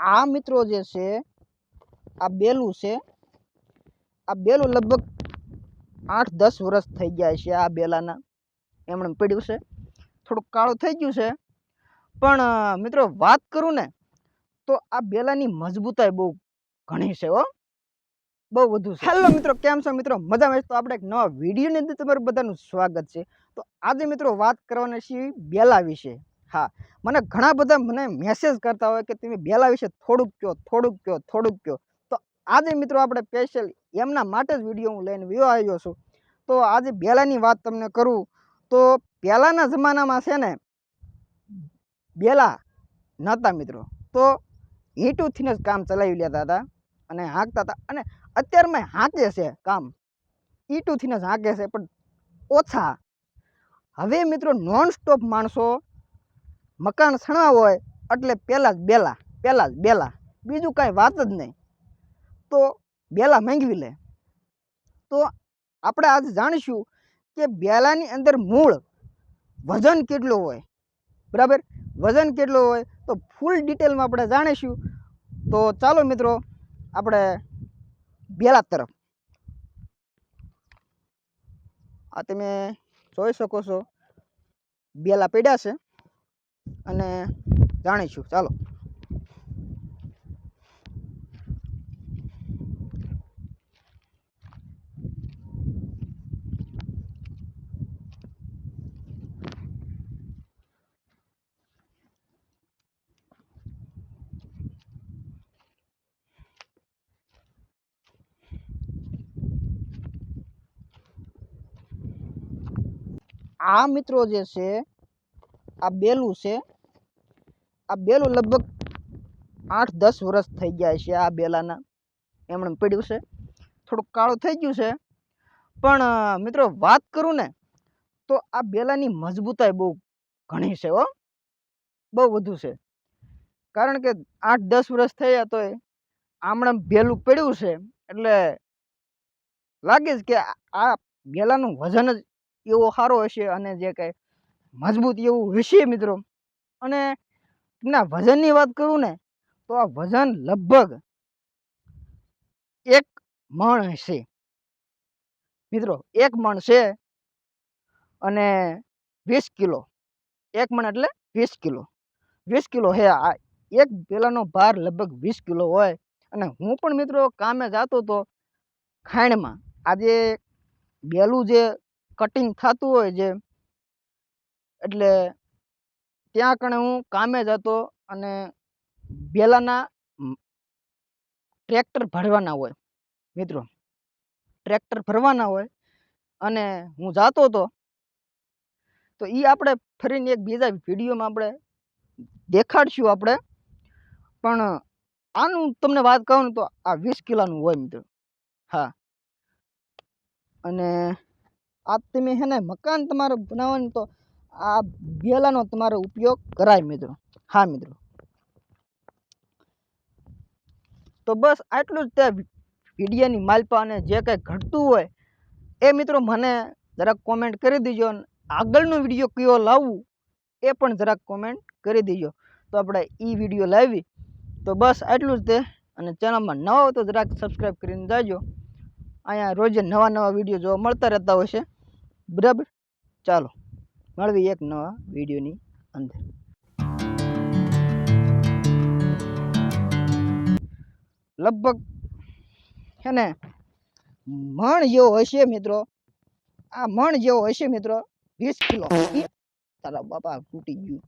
આ મિત્રો જે છે આ બેલું છે, આ બેલું લગભગ 8-10 વર્ષ થઈ ગયા છે આ બેલાના, એમણે પડ્યું છે, થોડુંક કાળું થઈ ગયું છે. પણ મિત્રો વાત કરું ને તો આ બેલાની મજબૂતાઈ બહુ ઘણી છે હો, બહુ વધુ છે. હેલો મિત્રો, કેમ છો મિત્રો? મજામાં? તો આપણે એક નવા વિડીયોની અંદર તમારું બધાનું સ્વાગત છે. તો આજે મિત્રો વાત કરવાની છે બેલા વિશે. હા, મને ઘણા બધા મને મેસેજ કરતા હોય કે તમે બેલા વિશે થોડુંક કહો. તો આજે મિત્રો આપણે સ્પેશિયલ એમના માટે જ વિડીયો હું લઈને આવ્યો છું. તો આજે બેલાની વાત તમને કરું તો પહેલાંના જમાનામાં છે ને બેલા નહોતા મિત્રો, તો ઈંટુંથી જ કામ ચલાવી લેતા હતા અને હાંકતા હતા. અને અત્યારમાં હાંકે છે કામ, ઈંટુંથી જ હાંકે છે પણ ઓછા. હવે મિત્રો નોન સ્ટોપ માણસો મકાન સણવા હોય એટલે પહેલાં જ બેલા, બીજું કાંઈ વાત જ નહીં, તો બેલા માંગવી લે. તો આપણે આજે જાણીશું કે બેલાની અંદર મૂળ વજન કેટલું હોય, બરાબર? વજન કેટલું હોય તો ફૂલ ડિટેલમાં આપણે જાણીશું. તો ચાલો મિત્રો આપણે બેલા તરફ. આ તમે જોઈ શકો છો બેલા પડ્યા છે અને જાણીશું. ચાલો. આ મિત્રો જે છે આ બેલું છે, આ બેલું લગભગ 8-10 વર્ષ થઈ ગયા છે આ બેલાના, એમણે પડ્યું છે, થોડુંક કાળું થઈ ગયું છે. પણ મિત્રો વાત કરું ને તો આ બેલાની મજબૂતાઈ બહુ ઘણી છે હો, બહુ વધુ છે. કારણ કે 8-10 વર્ષ થયા તોય આમણે બેલું પડ્યું છે એટલે લાગે જ કે આ બેલાનું વજન જ એવો સારો હશે અને જે કંઈ મજબૂત એવું હશે મિત્રો. અને એના વજનની વાત કરું ને તો આ વજન લગભગ 1 મણ હશે મિત્રો, 1 મણ છે અને 20 કિલો. 1 મણ એટલે 20 કિલો, 20 કિલો હે. આ એક બેલાનો ભાર લગભગ 20 કિલો હોય. અને હું પણ મિત્રો કામે જતો હતો ખાણમાં, આજે બેલું જે કટિંગ થતું હોય જે, એટલે ત્યાં કણે હું કામે જતો અને બેલાના ટ્રેક્ટર ભરવાના હોય મિત્રો, ટ્રેક્ટર ભરવાના હોય અને હું જતો હતો. તો એ આપણે ફરીને એક બીજા વિડીયોમાં આપણે દેખાડશું આપણે. પણ આનું તમને વાત કહું ને તો આ 20 કિલોનું હોય મિત્રો. હા, અને આ તમે હે ને મકાન તમારે બનાવવાનું તો આ બેલાનો તમારો ઉપયોગ કરાય મિત્રો. હા મિત્રો, તો બસ આટલું જ તે વિડીયોની માલપા. અને જે કંઈ ઘટતું હોય એ મિત્રો મને જરાક કોમેન્ટ કરી દેજો. અને આગળનો વિડીયો કયો લાવવું એ પણ જરાક કોમેન્ટ કરી દેજો, તો આપણે એ વિડીયો લાવી. તો બસ આટલું જ તે. અને ચેનલમાં નવા હોય તો જરાક સબસ્ક્રાઈબ કરીને જાજો. અહીંયા રોજ નવા વિડીયો જોવા મળતા રહેતા હોય છે, બરાબર? ચાલો મળવી એક નવા વિડીયોની અંદર. લગભગ છે ને મણ જેવો હશે મિત્રો, આ મણ જેવો હશે મિત્રો, 20 કિલો. તારા બાપા તૂટી ગયું.